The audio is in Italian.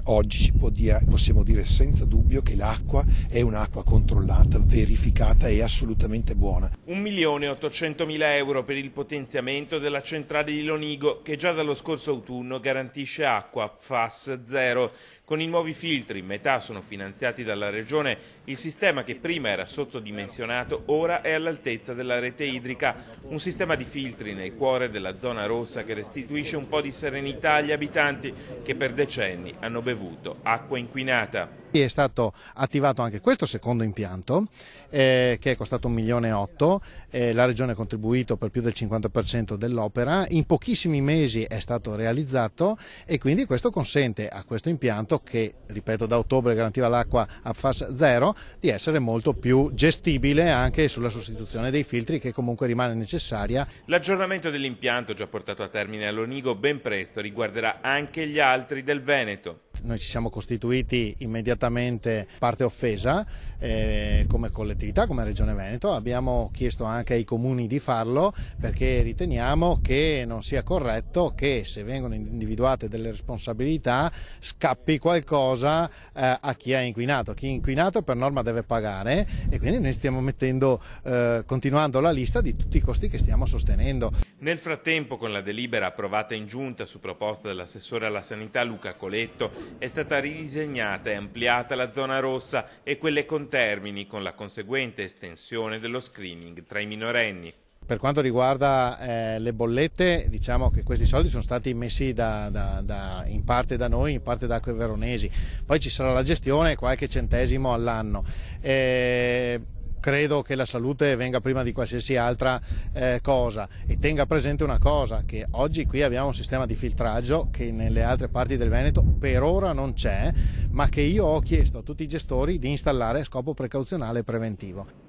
Oggi possiamo dire senza dubbio che l'acqua è un'acqua controllata, verificata e assolutamente buona. 1.800.000 euro per il potenziamento della centrale di Lonigo, che già dallo scorso autunno garantisce acqua PFAS 0. Con i nuovi filtri, metà sono finanziati dalla Regione, il sistema che prima era sottodimensionato ora è all'altezza della rete idrica. Un sistema di filtri nel cuore della zona rossa che restituisce un po' di serenità agli abitanti che per decenni hanno bevuto acqua inquinata. È stato attivato anche questo secondo impianto che è costato 1,8 milioni, la Regione ha contribuito per più del 50% dell'opera, in pochissimi mesi è stato realizzato e quindi questo consente a questo impianto, che ripeto da ottobre garantiva l'acqua a PFAS 0, di essere molto più gestibile anche sulla sostituzione dei filtri, che comunque rimane necessaria. L'aggiornamento dell'impianto già portato a termine a Lonigo ben presto riguarderà anche gli altri del Veneto. Noi ci siamo costituiti immediatamente parte offesa come collettività, come Regione Veneto. Abbiamo chiesto anche ai comuni di farlo perché riteniamo che non sia corretto che, se vengono individuate delle responsabilità, scappi qualcosa a chi ha inquinato. Chi ha inquinato per norma deve pagare e quindi noi stiamo continuando la lista di tutti i costi che stiamo sostenendo. Nel frattempo, con la delibera approvata in giunta su proposta dell'assessore alla sanità Luca Coletto, è stata ridisegnata e ampliata la zona rossa e quelle contermini, con la conseguente estensione dello screening tra i minorenni. Per quanto riguarda le bollette, diciamo che questi soldi sono stati messi in parte da noi, in parte da Acque Veronesi. Poi ci sarà la gestione, qualche centesimo all'anno. Credo che la salute venga prima di qualsiasi altra cosa, e tenga presente una cosa, che oggi qui abbiamo un sistema di filtraggio che nelle altre parti del Veneto per ora non c'è, ma che io ho chiesto a tutti i gestori di installare a scopo precauzionale e preventivo.